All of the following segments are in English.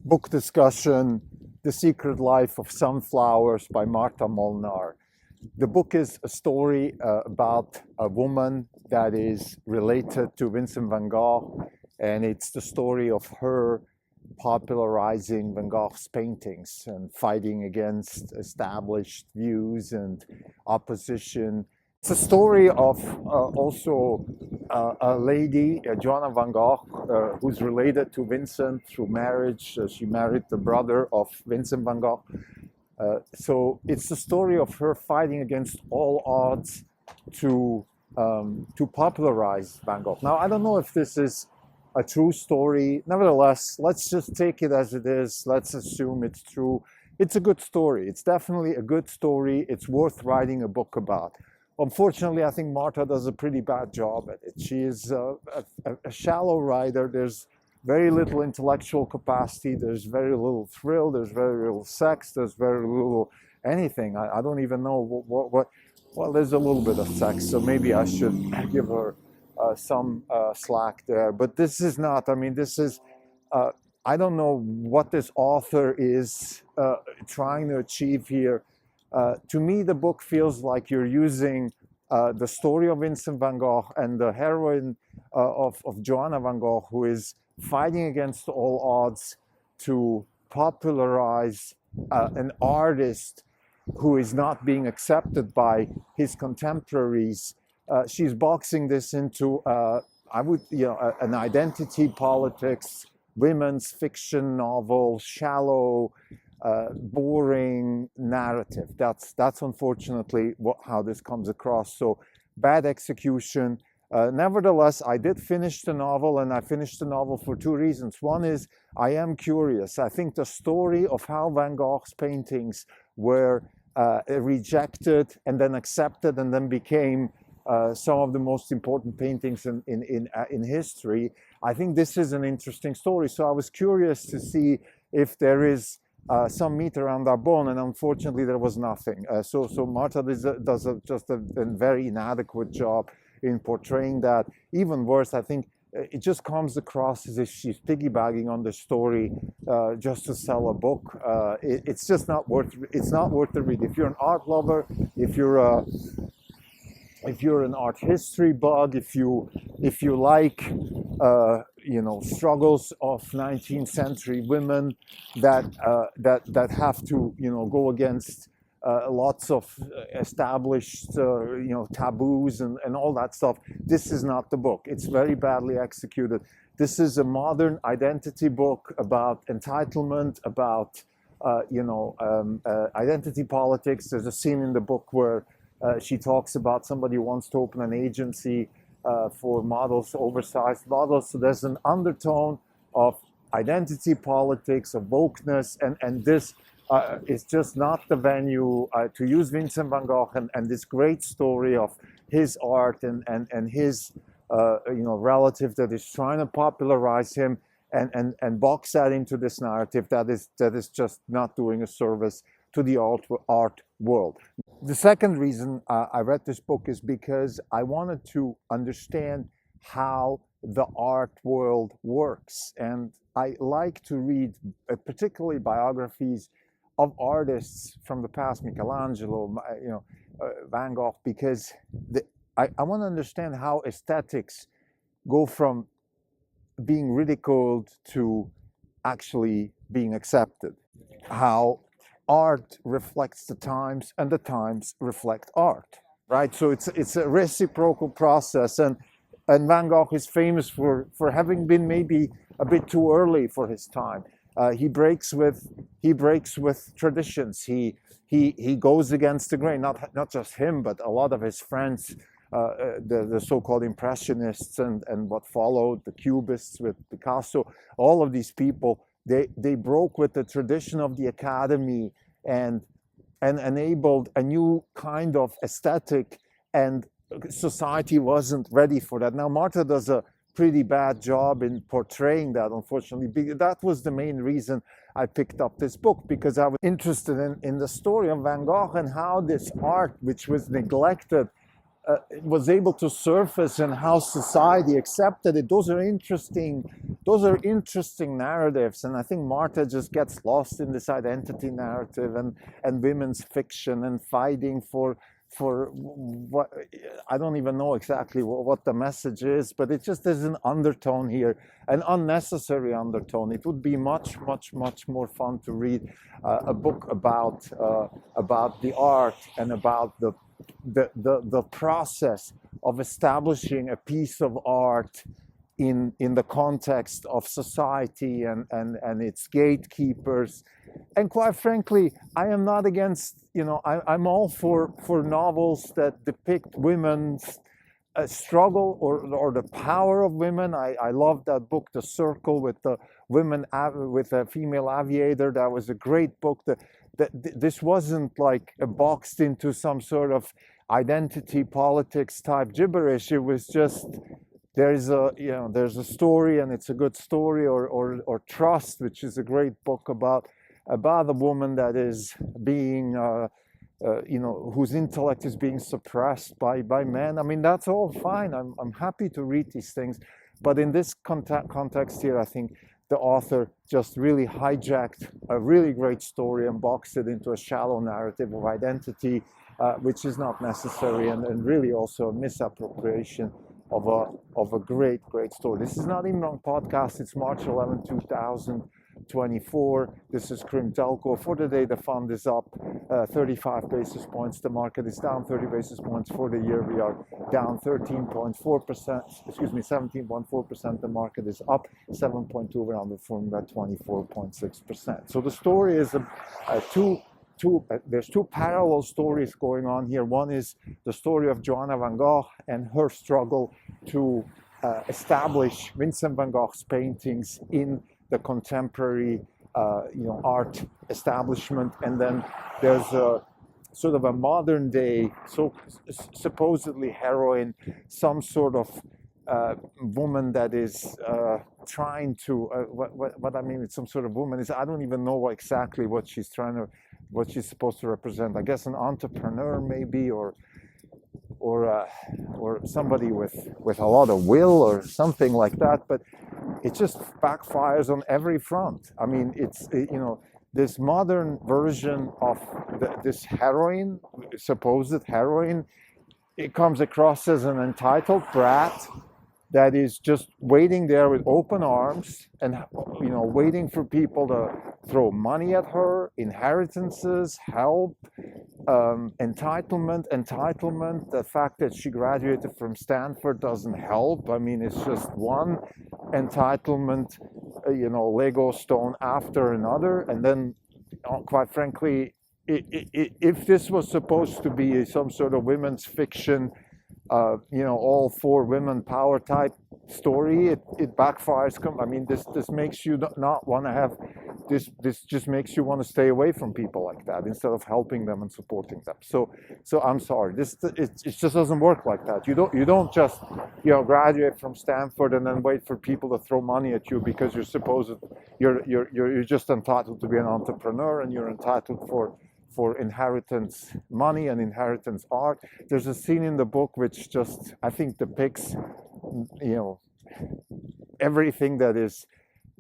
book discussion, The Secret Life of Sunflowers by Marta Molnar. The book is a story about a woman that is related to Vincent van Gogh, and it's the story of her popularizing Van Gogh's paintings and fighting against established views and opposition. It's a story of also a lady, Johanna van Gogh, who's related to Vincent through marriage. She married the brother of Vincent van Gogh. So it's the story of her fighting against all odds to popularize Van Gogh. Now, I don't know if this is a true story. Nevertheless, let's just take it as it is. Let's assume it's true. It's a good story. It's definitely a good story. It's worth writing a book about. Unfortunately, I think Marta does a pretty bad job at it. She is a shallow writer. There's very little intellectual capacity. There's very little thrill. There's very little sex. There's very little anything. I don't even know what. Well, there's a little bit of sex, so maybe I should give her some slack there. But this is not. I mean, this is. I don't know what this author is trying to achieve here. To me, the book feels like you're using the story of Vincent van Gogh and the heroine of Johanna van Gogh, who is fighting against all odds to popularize an artist who is not being accepted by his contemporaries. She's boxing this into, an identity politics, women's fiction novel, shallow, boring narrative. That's unfortunately how this comes across. So bad execution. Nevertheless, I did finish the novel, and I finished the novel for two reasons. One is I am curious. I think the story of how Van Gogh's paintings were rejected and then accepted and then became some of the most important paintings in history. I think this is an interesting story. So I was curious to see if there is some meat around our bone, and unfortunately there was nothing. So Marta does just a very inadequate job in portraying that. Even worse, I think it just comes across as if she's piggybacking on the story just to sell a book. It's just not worth. It's not worth the read. If you're an art lover, if you're an art history bug, if you like struggles of 19th century women that have to go against lots of established taboos and all that stuff. This is not the book. It's very badly executed. This is a modern identity book about entitlement, about identity politics. There's a scene in the book where she talks about somebody who wants to open an agency for models, oversized models. So there's an undertone of identity politics, of wokeness, and this is just not the venue to use Vincent van Gogh and this great story of his art and his relative that is trying to popularize him and box that into this narrative that is just not doing a service to the art world. The second reason I read this book is because I wanted to understand how the art world works. And I like to read particularly biographies of artists from the past, Michelangelo, Van Gogh, because I want to understand how aesthetics go from being ridiculed to actually being accepted. How art reflects the times and the times reflect art, right? So it's a reciprocal process, and Van Gogh is famous for having been maybe a bit too early for his time. He breaks with traditions. He goes against the grain. Not just him, but a lot of his friends, the so-called Impressionists and what followed, the Cubists with Picasso. All of these people, they broke with the tradition of the academy and enabled a new kind of aesthetic, and society wasn't ready for that. Now Marta does a pretty bad job in portraying that, unfortunately. That was the main reason I picked up this book, because I was interested in the story of Van Gogh and how this art, which was neglected was able to surface and how society accepted it. Those are interesting narratives, and I think Marta just gets lost in this identity narrative and women's fiction and fighting for what I don't even know exactly what the message is, but it just is an undertone here, an unnecessary undertone. It would be much more fun to read a book about the art and about the process of establishing a piece of art in the context of society and its gatekeepers. And quite frankly, I am not against, I'm all for novels that depict women's struggle or the power of women. I love that book, The Circle, with the women, with a female aviator. That was a great book. This wasn't like boxed into some sort of identity politics type gibberish. It was just, there's a story, and it's a good story, or Trust, which is a great book about a woman that is being whose intellect is being suppressed by men. I mean, that's all fine. I'm happy to read these things, but in this context here, I think the author just really hijacked a really great story and boxed it into a shallow narrative of identity, which is not necessary, and really also a misappropriation of a great story. This is not even on podcast. It's March 11, 2024. This is Krim Telko. For the day, the fund is up 35 basis points. The market is down 30 basis points. For the year, we are down 13.4%. Excuse me, 17.4%. The market is up 7.2. We're underperforming by 24.6%. So the story is there's two parallel stories going on here. One is the story of Joanna van Gogh and her struggle to establish Vincent van Gogh's paintings in the contemporary art establishment, and then there's a sort of a modern day, supposedly heroine, some sort of woman that is trying to what I mean with some sort of woman is, I don't even know exactly what she's supposed to represent. I guess an entrepreneur maybe, or somebody with a lot of will or something like that, but it just backfires on every front. I mean, it's this modern version of this heroine, supposed heroine, it comes across as an entitled brat that is just waiting there with open arms and waiting for people to throw money at her, inheritances, help, entitlement. The fact that she graduated from Stanford doesn't help. I mean, it's just one entitlement, Lego stone after another. And then, quite frankly, if this was supposed to be some sort of women's fiction, all for women power type story, it backfires. I mean, this makes you not want to have this. This just makes you want to stay away from people like that instead of helping them and supporting them. So I'm sorry. It just doesn't work like that. You don't just graduate from Stanford and then wait for people to throw money at you because you're just entitled to be an entrepreneur, and you're entitled for inheritance money and inheritance art. There's a scene in the book which just, I think, depicts, everything that is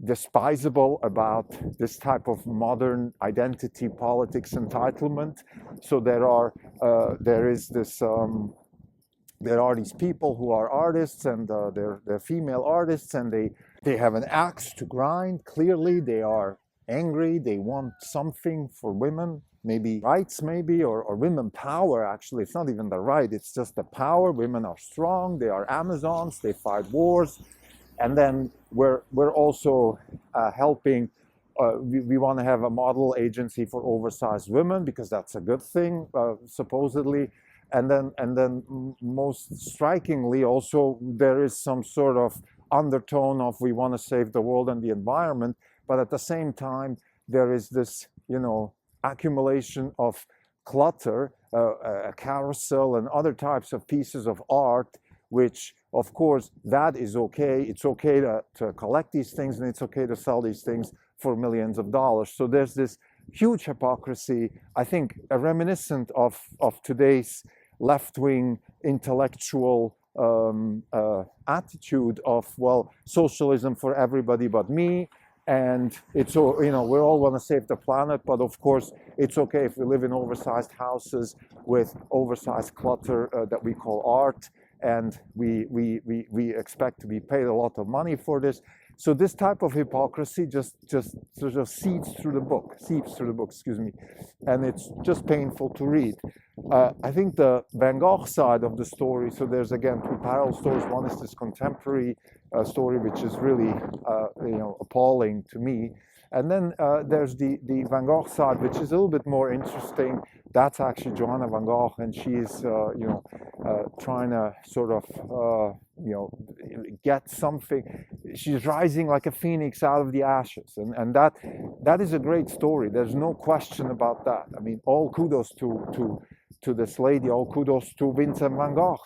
despisable about this type of modern identity politics entitlement. So there are these people who are artists, and they're female artists, and they have an axe to grind. Clearly, they are angry. They want something for women. Maybe rights, or women power. Actually, it's not even the right, it's just the power. Women are strong, they are Amazons, they fight wars. And then we're also helping, we want to have a model agency for oversized women because that's a good thing, supposedly. And then most strikingly also, there is some sort of undertone of we want to save the world and the environment, but at the same time, there is this, accumulation of clutter, a carousel and other types of pieces of art, which of course that is okay. It's okay to collect these things, and it's okay to sell these things for millions of dollars. So there's this huge hypocrisy, I think, reminiscent of today's left-wing intellectual attitude of, well, socialism for everybody but me, and it's all, you know, we all want to save the planet, but of course it's okay if we live in oversized houses with oversized clutter that we call art, and we expect to be paid a lot of money for this. So this type of hypocrisy just sort of seeps through the book, excuse me, and it's just painful to read. I think the Van Gogh side of the story, so there's again two parallel stories. One is this contemporary story, which is really appalling to me, and then there's the Van Gogh side, which is a little bit more interesting. That's actually Johanna Van Gogh, and she's trying to sort of get something. She's rising like a phoenix out of the ashes, and that is a great story. There's no question about that. I mean, all kudos to this lady, all kudos to Vincent van Gogh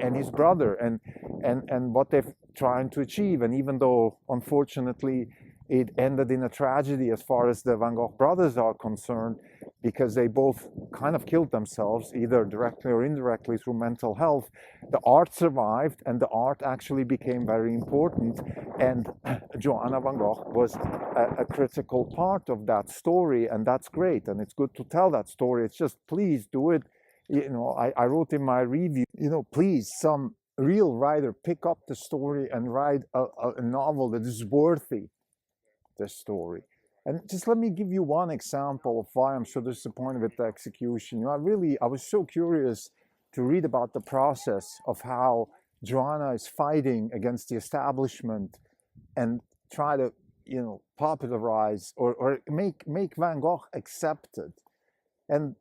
and his brother, and what they're trying to achieve. And even though unfortunately it ended in a tragedy as far as the Van Gogh brothers are concerned, because they both kind of killed themselves, either directly or indirectly through mental health, the art survived, and the art actually became very important. And Johanna Van Gogh was a critical part of that story, and that's great, and it's good to tell that story. It's just, please do it. I wrote in my review, please, some real writer, pick up the story and write a novel that is worthy this story. And just let me give you one example of why I'm so disappointed with the execution. I was so curious to read about the process of how Joanna is fighting against the establishment and try to, popularize or make Van Gogh accepted. And,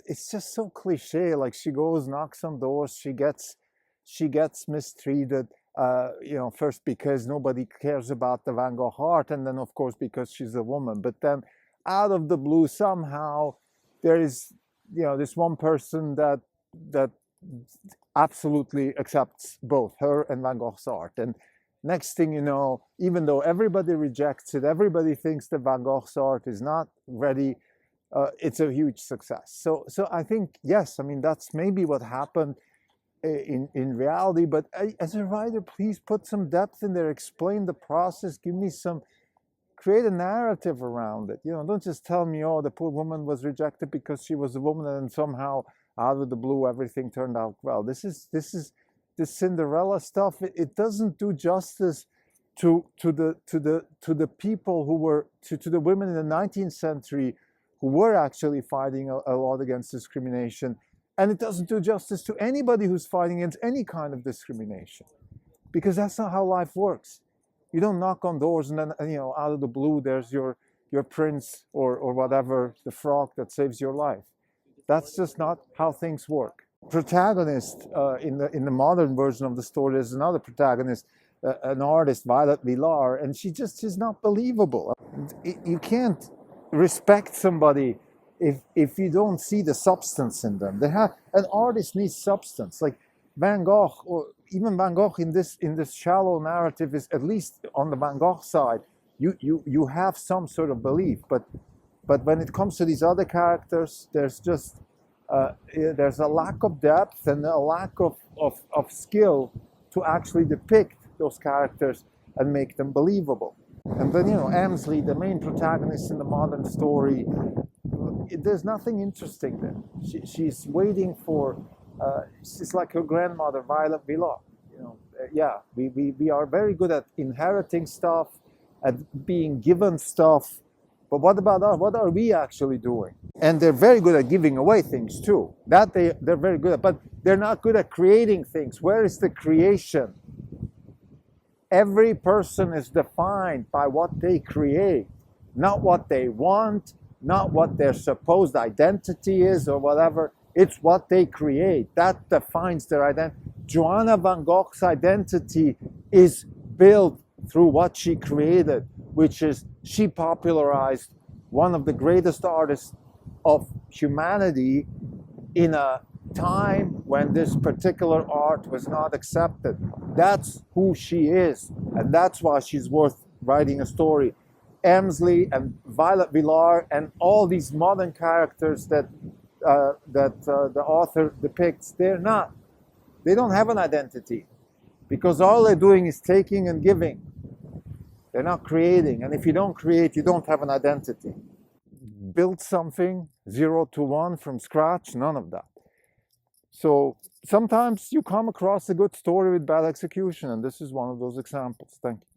it's just so cliche. Like, she goes, knocks on doors, she gets mistreated. First because nobody cares about the Van Gogh art, and then of course because she's a woman. But then out of the blue, somehow there is, this one person that absolutely accepts both her and Van Gogh's art. And next thing you know, even though everybody rejects it, everybody thinks that Van Gogh's art is not ready, it's a huge success. So I think, yes, I mean, that's maybe what happened in reality, but as a writer, please put some depth in there, explain the process, create a narrative around it. Don't just tell me, oh, the poor woman was rejected because she was a woman, and somehow out of the blue everything turned out well. This Cinderella stuff. It doesn't do justice to the people who were to the women in the 19th century who were actually fighting a lot against discrimination. And it doesn't do justice to anybody who's fighting against any kind of discrimination, because that's not how life works. You don't knock on doors and then, out of the blue, there's your prince or whatever, the frog that saves your life. That's just not how things work. Protagonist in the modern version of the story, there's another protagonist, an artist, Violet Villar, and she's not believable. You can't respect somebody if you don't see the substance in them. An artist needs substance. Like Van Gogh, or even Van Gogh in this shallow narrative, is, at least on the Van Gogh side, you have some sort of belief. But when it comes to these other characters, there's just there's a lack of depth and a lack of skill to actually depict those characters and make them believable. And then, Emsley, the main protagonist in the modern story, there's nothing interesting there. She's waiting for, she's like her grandmother, Violet Villar. We are very good at inheriting stuff, at being given stuff, but what about us? What are we actually doing? And they're very good at giving away things too. That they're very good at, but they're not good at creating things. Where is the creation? Every person is defined by what they create, not what they want, not what their supposed identity is or whatever. It's what they create. That defines their identity. Johanna Van Gogh's identity is built through what she created, which is she popularized one of the greatest artists of humanity in a time when this particular art was not accepted. That's who she is, and that's why she's worth writing a story. Emsley and Violet Villar and all these modern characters that the author depicts, they're not. They don't have an identity because all they're doing is taking and giving. They're not creating. And if you don't create, you don't have an identity. Build something 0 to 1 from scratch, none of that. So sometimes you come across a good story with bad execution, and this is one of those examples. Thank you.